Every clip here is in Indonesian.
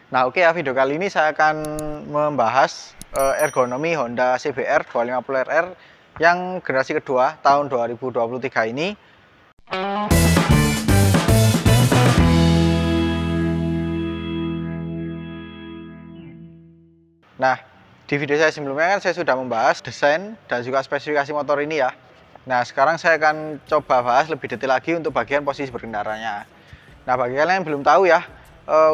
Nah, oke ya, video kali ini saya akan membahas ergonomi Honda CBR 250RR yang generasi kedua tahun 2023 ini. Nah, di video saya sebelumnya kan saya sudah membahas desain dan juga spesifikasi motor ini ya. Nah, sekarang saya akan coba bahas lebih detail lagi untuk bagian posisi berkendaranya. Nah, bagi kalian yang belum tahu ya,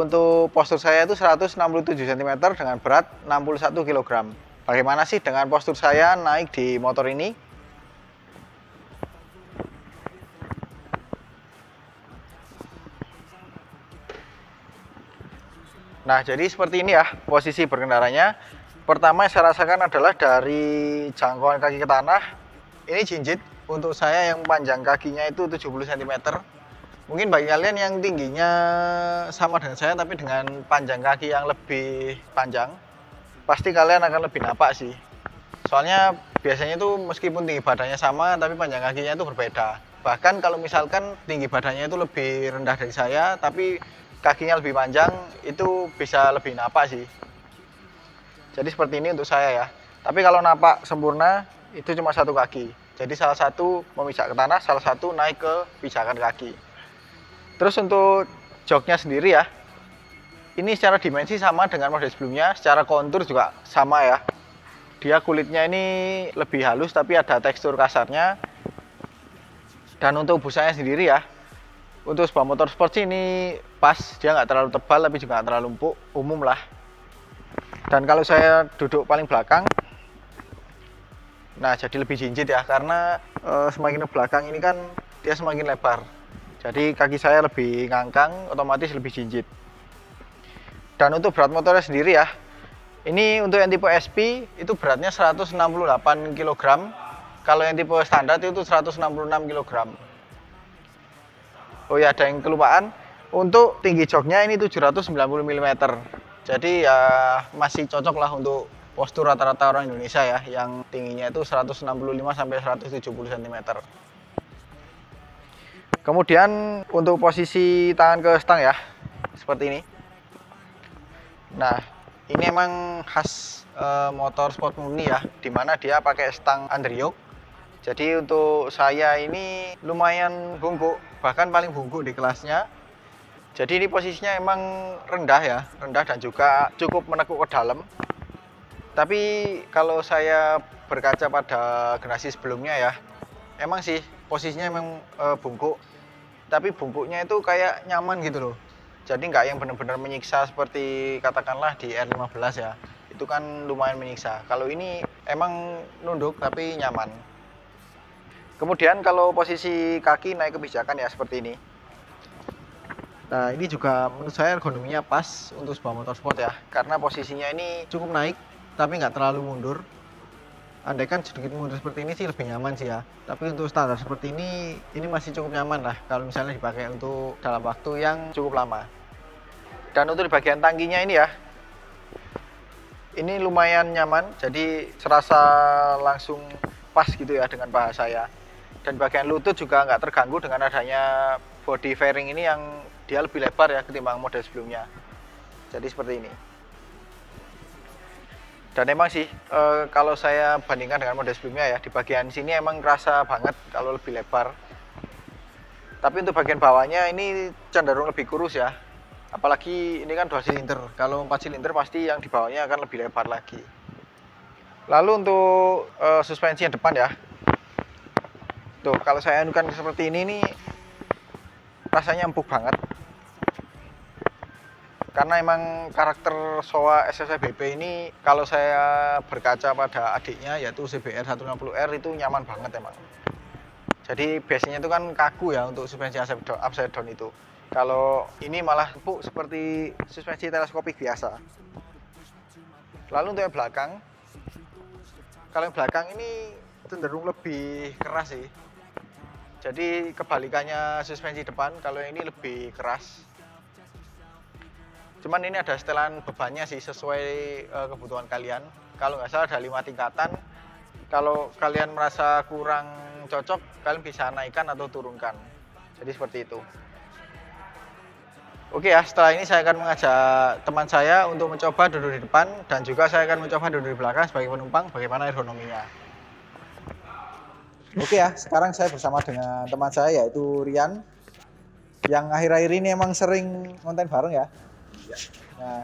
untuk postur saya itu 167 cm dengan berat 61 kg. Bagaimana sih dengan postur saya naik di motor ini? Nah, jadi seperti ini ya posisi berkendaranya. Pertama yang saya rasakan adalah dari jangkauan kaki ke tanah. Ini jinjit untuk saya yang panjang kakinya itu 70 cm. Mungkin bagi kalian yang tingginya sama dengan saya tapi dengan panjang kaki yang lebih panjang, pasti kalian akan lebih napak sih. Soalnya biasanya itu meskipun tinggi badannya sama tapi panjang kakinya itu berbeda. Bahkan kalau misalkan tinggi badannya itu lebih rendah dari saya tapi kakinya lebih panjang, itu bisa lebih napak sih. Jadi seperti ini untuk saya ya. Tapi kalau napak sempurna itu cuma satu kaki. Jadi salah satu memijak ke tanah, salah satu naik ke pijakan kaki. Terus untuk joknya sendiri ya, ini secara dimensi sama dengan model sebelumnya, secara kontur juga sama ya. Dia kulitnya ini lebih halus tapi ada tekstur kasarnya. Dan untuk busanya sendiri ya, untuk sebuah motor sport sih ini pas, dia nggak terlalu tebal tapi juga nggak terlalu empuk, umum lah. Dan kalau saya duduk paling belakang, nah jadi lebih jinjit ya, karena semakin ke belakang ini kan dia semakin lebar. Jadi kaki saya lebih ngangkang, otomatis lebih jinjit. Dan untuk berat motornya sendiri ya, ini untuk yang tipe SP itu beratnya 168 kg. Kalau yang tipe standar itu 166 kg. Oh ya, ada yang kelupaan. Untuk tinggi joknya ini 790 mm. Jadi ya masih cocok lah untuk postur rata-rata orang Indonesia ya, yang tingginya itu 165 sampai 170 cm. Kemudian untuk posisi tangan ke stang ya, seperti ini. Nah, ini emang khas motor sport murni ya, dimana dia pakai stang underyoke. Jadi untuk saya ini lumayan bungkuk, bahkan paling bungkuk di kelasnya. Jadi ini posisinya emang rendah ya, rendah dan juga cukup menekuk ke dalam. Tapi kalau saya berkaca pada generasi sebelumnya ya, emang sih posisinya emang bungkuk. Tapi bungkuknya itu kayak nyaman gitu loh. Jadi nggak yang benar-benar menyiksa seperti katakanlah di R15 ya. Itu kan lumayan menyiksa. Kalau ini emang nunduk tapi nyaman. Kemudian kalau posisi kaki naik ke pijakan ya seperti ini. Nah, ini juga menurut saya ergonominya pas untuk sebuah motor sport ya, karena posisinya ini cukup naik tapi nggak terlalu mundur. Andai kan sedikit mundur seperti ini sih lebih nyaman sih ya, tapi untuk standar seperti ini masih cukup nyaman lah kalau misalnya dipakai untuk dalam waktu yang cukup lama. Dan untuk di bagian tangkinya ini ya, ini lumayan nyaman, jadi serasa langsung pas gitu ya dengan paha saya. Dan bagian lutut juga nggak terganggu dengan adanya body fairing ini yang dia lebih lebar ya ketimbang model sebelumnya. Jadi seperti ini. Dan emang sih kalau saya bandingkan dengan model sebelumnya ya, di bagian sini emang kerasa banget kalau lebih lebar. Tapi untuk bagian bawahnya ini cenderung lebih kurus ya. Apalagi ini kan 2 silinder. Kalau 4 silinder pasti yang di bawahnya akan lebih lebar lagi. Lalu untuk suspensi yang depan ya. Tuh, kalau saya anukan seperti ini nih rasanya empuk banget. Karena emang karakter Showa SSI BP ini kalau saya berkaca pada adiknya yaitu CBR 150R itu nyaman banget emang. Jadi biasanya itu kan kaku ya untuk suspensi upside down itu. Kalau ini malah empuk seperti suspensi teleskopik biasa. Lalu untuk yang belakang, kalau yang belakang ini cenderung lebih keras sih. Jadi kebalikannya suspensi depan, kalau yang ini lebih keras. Cuman ini ada setelan bebannya sih sesuai kebutuhan kalian. Kalau nggak salah ada 5 tingkatan. Kalau kalian merasa kurang cocok, kalian bisa naikkan atau turunkan. Jadi seperti itu. Oke ya, setelah ini saya akan mengajak teman saya untuk mencoba duduk di depan dan juga saya akan mencoba duduk di belakang sebagai penumpang bagaimana ergonominya. Oke ya, sekarang saya bersama dengan teman saya yaitu Rian yang akhir-akhir ini emang sering konten bareng ya. Iya. Nah,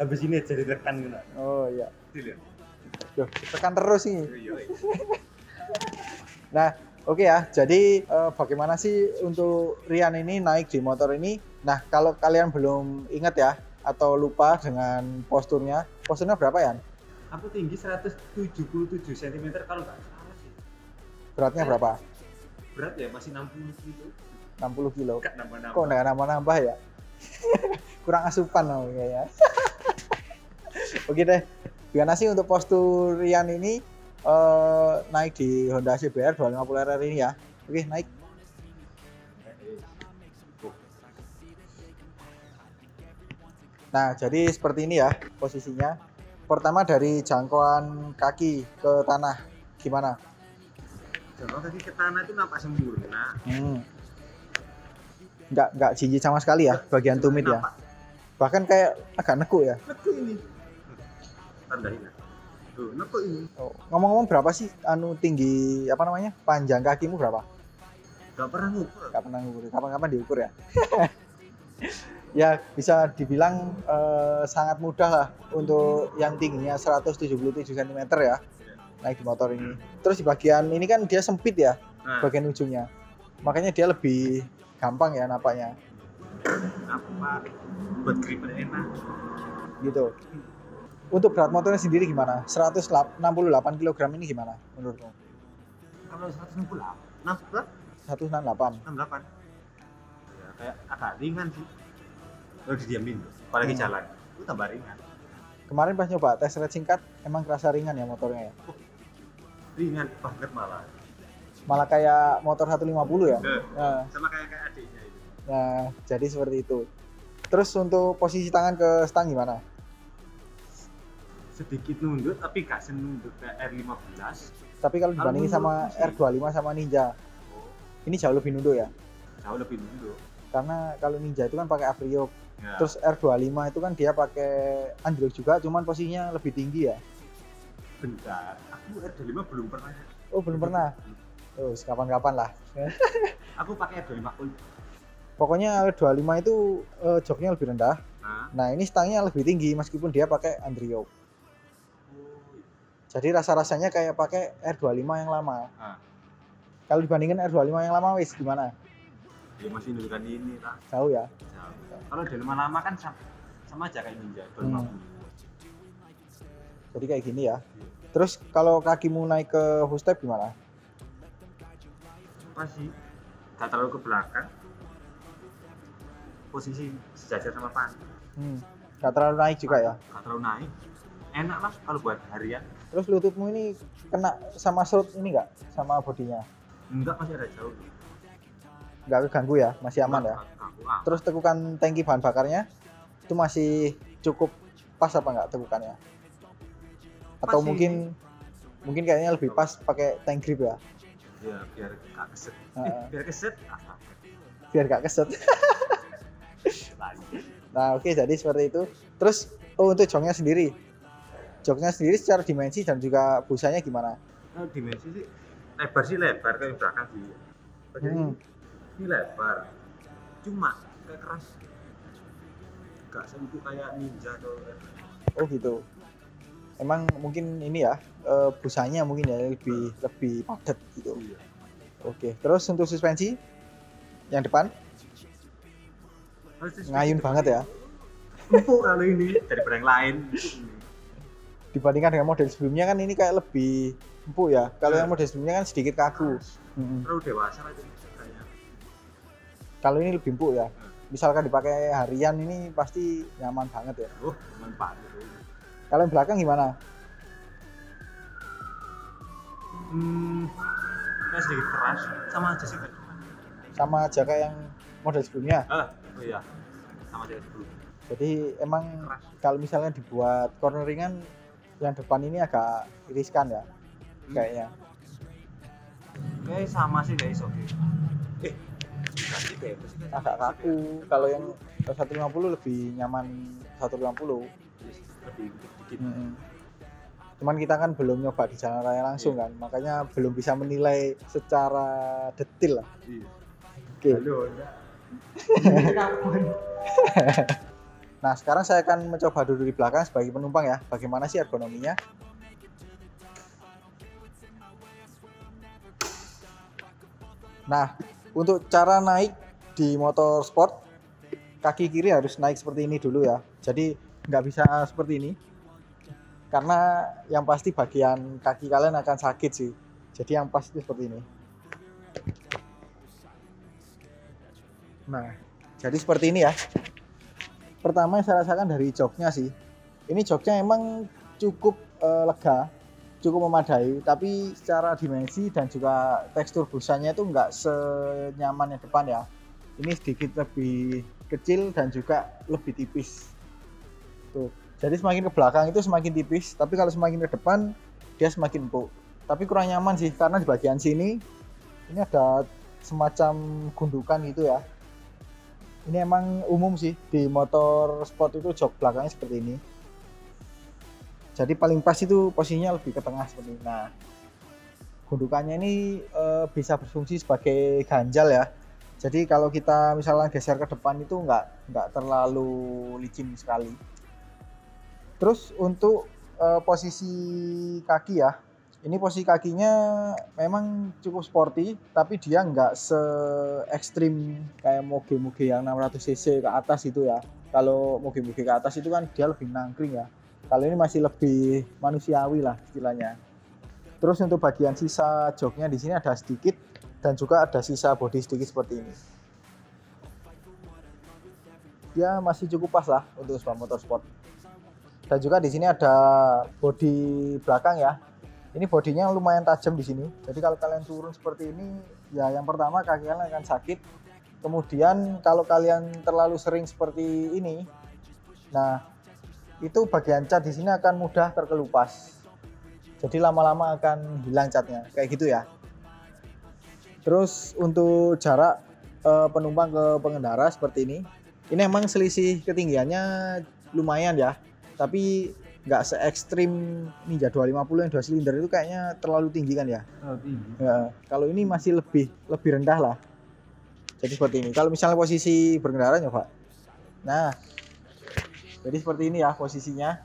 Habis ini jadi rekan gitu. oh iya. Dilihat. Duh, tekan terus ini. Iya. Nah, oke ya. Jadi bagaimana sih untuk Rian ini naik di motor ini? Nah, kalau kalian belum ingat ya atau lupa dengan posturnya berapa ya? Aku tinggi 177 cm kalau nggak salah sih. Beratnya berapa? Berat ya masih 60 kilo. 60 kilo. Nggak nambah-nambah. Kok nggak nambah-nambah ya? Kurang asupan namanya ya. Oke deh. Gimana sih untuk postur Rian ini naik di Honda CBR 250 RR ini ya? Oke, naik. Nah, jadi seperti ini ya posisinya. Pertama dari jangkauan kaki ke tanah, gimana? Jangkau kaki ke tanah itu nampak sempurna. Nggak jijik sama sekali ya bagian tumit ya. Bahkan kayak agak nekuk ya. Nekuk ini. Tandain. Tuh, nekuk ini. Oh, ngomong-ngomong berapa sih tinggi apa namanya? Panjang kakimu berapa? Nggak pernah ngukur. Nggak pernah ngukur. Kapan-kapan diukur ya. Ya bisa dibilang sangat mudah lah untuk yang tingginya 177 cm ya naik di motor ini. Terus di bagian ini kan dia sempit ya, bagian ujungnya. Makanya dia lebih gampang ya napaknya. Apa buat grip enak. Gitu. Untuk berat motornya sendiri gimana? 168 kg ini gimana menurutmu? Kalau 168, 168. 68. Ya, kayak agak ringan sih. Kalau didiamin, apalagi jalan, itu tambah ringan. Kemarin pas nyoba tes ride singkat, emang kerasa ringan ya motornya ya? Ringan banget malah. Malah kayak motor 150 ya? Nah, sama kayak adiknya itu. Nah, jadi seperti itu. Terus untuk posisi tangan ke stang gimana? Sedikit nunduk, tapi gak senunduk kayak R15. Tapi kalau dibandingin sama R25 sama Ninja, ini jauh lebih nunduk ya? Jauh lebih nunduk. Karena kalau Ninja itu kan pakai Avrio. Ya. Terus R25 itu kan dia pakai Android juga, cuman posisinya lebih tinggi ya. Bentar, aku R25 belum pernah. Oh, belum pernah. Oh, kapan-kapan lah. Aku pakai R25 Ultra. Pokoknya R25 itu joknya lebih rendah. Nah, ini stangnya lebih tinggi meskipun dia pakai Android. Jadi rasa-rasanya kayak pakai R25 yang lama. Kalau dibandingin R25 yang lama wis gimana? Ya masih nundukan ini lah. Jauh ya? Kalau di lama kan sama aja kayak Ninja 250. Jadi kayak gini ya. Terus kalau kakimu naik ke full step gimana? Masih gak terlalu ke belakang. Posisi sejajar sama pan. Gak terlalu naik juga ya? Gak terlalu naik. Enak lah kalau buat harian. Terus lututmu ini kena sama serut ini nggak? Sama bodinya? Enggak, masih ada jauh. Nggak keganggu ya? Masih aman ya? Terus tekukan tangki bahan bakarnya itu masih cukup pas apa nggak tekukannya? Atau masih. mungkin kayaknya lebih pas pakai tank grip ya? Ya biar gak keset. Biar keset. Biar gak keset. Nah oke, jadi seperti itu. Terus untuk joknya sendiri secara dimensi dan juga busanya gimana? Dimensi sih lebar kayak belakang sih. Ini lebar, cuma kayak keras, gak sempit kayak Ninja atau. Oh gitu. Emang mungkin ini ya busanya mungkin ya lebih padat gitu. Iya. Oke. Terus untuk suspensi yang depan ngayun banget ya. Empuk kalau ini daripada yang lain. Dibandingkan dengan model sebelumnya kan ini kayak lebih empuk ya. Kalau yang model sebelumnya kan sedikit kaku. Terlalu dewasa aja kayaknya. Kalau ini lebih empuk ya. Misalkan dipakai harian ini pasti nyaman banget ya. Nyaman banget. Kalau yang belakang gimana? Kayak sedikit keras, sama aja sih. Sama aja kayak yang model sebelumnya. Oh iya, sama aja sebelumnya. Jadi emang kalau misalnya dibuat corneringan yang depan ini agak riskan ya, kayaknya. Kayak sama sih guys, oke. Agak kaku. Kalau yang Kalau 150 lebih nyaman 150. Lebih dikit. Cuman kita kan belum nyoba di jalan raya langsung kan, makanya belum bisa menilai secara detail lah. Iya. Oke. Halo, Nah, sekarang saya akan mencoba duduk di belakang sebagai penumpang ya. Bagaimana sih ergonominya? Nah, untuk cara naik di motor sport, kaki kiri harus naik seperti ini dulu ya. Jadi nggak bisa seperti ini, karena yang pasti bagian kaki kalian akan sakit sih. Jadi yang pasti seperti ini. Nah, jadi seperti ini ya. Pertama yang saya rasakan dari joknya sih. Ini joknya emang cukup lega, cukup memadai, tapi secara dimensi dan juga tekstur busanya itu nggak senyaman yang depan ya. Ini sedikit lebih kecil dan juga lebih tipis. Tuh. Jadi semakin ke belakang itu semakin tipis, tapi kalau semakin ke depan dia semakin empuk. Tapi kurang nyaman sih karena di bagian sini ini ada semacam gundukan gitu ya. Ini emang umum sih di motor sport itu jok belakangnya seperti ini. Jadi paling pas itu posisinya lebih ke tengah seperti ini. Nah, gundukannya ini bisa berfungsi sebagai ganjal ya. Jadi kalau kita misalnya geser ke depan itu nggak terlalu licin sekali. Terus untuk posisi kaki ya, ini posisi kakinya memang cukup sporty, tapi dia nggak se ekstrim kayak moge-moge yang 600 cc ke atas itu ya. Kalau moge-moge ke atas itu kan dia lebih nangkring ya. Kalau ini masih lebih manusiawi lah istilahnya. Terus untuk bagian sisa joknya di sini ada sedikit dan juga ada sisa bodi sedikit seperti ini. Dia masih cukup pas lah untuk sebuah motor sport. Dan juga di sini ada bodi belakang ya. Ini bodinya lumayan tajam di sini. Jadi kalau kalian turun seperti ini, ya yang pertama kaki kalian akan sakit. Kemudian kalau kalian terlalu sering seperti ini, nah itu bagian cat di sini akan mudah terkelupas. Jadi lama-lama akan hilang catnya, kayak gitu ya. Terus untuk jarak penumpang ke pengendara seperti ini emang selisih ketinggiannya lumayan ya. Tapi nggak se ekstrim Ninja 250 yang 2 silinder itu kayaknya terlalu tinggi kan ya? Terlalu tinggi. Ya, kalau ini masih lebih rendah lah. Jadi seperti ini. Kalau misalnya posisi berkendara nyoba. Nah, jadi seperti ini ya posisinya.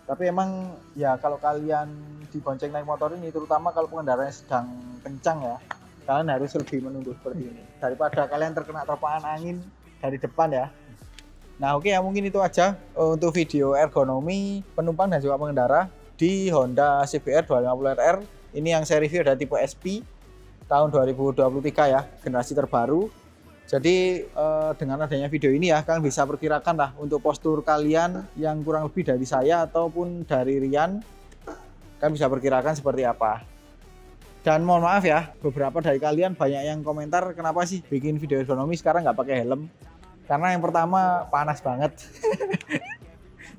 Tapi emang ya kalau kalian dibonceng naik motor ini, terutama kalau pengendaranya sedang kencang ya, kalian harus lebih menunggu seperti ini daripada kalian terkena terpaan angin dari depan ya. Nah oke ya, mungkin itu aja untuk video ergonomi penumpang dan juga pengendara di Honda CBR 250RR. Ini yang saya review dari tipe SP tahun 2023 ya, generasi terbaru. Jadi dengan adanya video ini ya, kalian bisa perkirakan lah untuk postur kalian yang kurang lebih dari saya ataupun dari Rian, kalian bisa perkirakan seperti apa. Dan mohon maaf ya, beberapa dari kalian banyak yang komentar kenapa sih bikin video ergonomi sekarang nggak pakai helm. Karena yang pertama panas banget.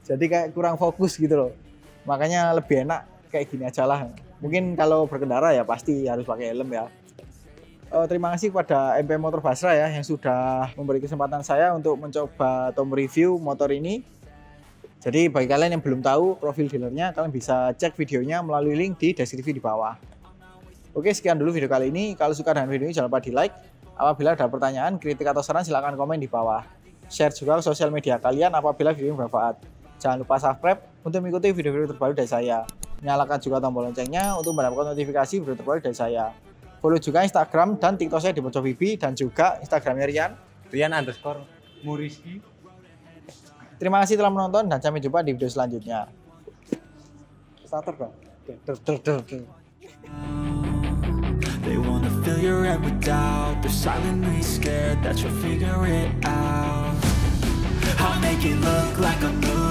Jadi kayak kurang fokus gitu loh. Makanya lebih enak kayak gini aja lah. Mungkin kalau berkendara ya pasti harus pakai helm ya. Terima kasih kepada MP Motor Basra ya yang sudah memberi kesempatan saya untuk mencoba atau mereview motor ini. Jadi bagi kalian yang belum tahu profil dealernya, kalian bisa cek videonya melalui link di deskripsi di bawah. Oke, sekian dulu video kali ini. Kalau suka dengan video ini jangan lupa di like. Apabila ada pertanyaan, kritik atau saran silahkan komen di bawah. Share juga ke sosial media kalian apabila video ini bermanfaat. Jangan lupa subscribe untuk mengikuti video-video terbaru dari saya. Nyalakan juga tombol loncengnya untuk mendapatkan notifikasi video terbaru dari saya. Follow juga Instagram dan TikTok saya di Mojo Bibi dan juga Instagramnya Rian_Muriski. Terima kasih telah menonton dan sampai jumpa di video selanjutnya. Starter dong. They wanna fill your head with doubt. They're silently scared that you'll figure it out. I'll make it look like I'm moving.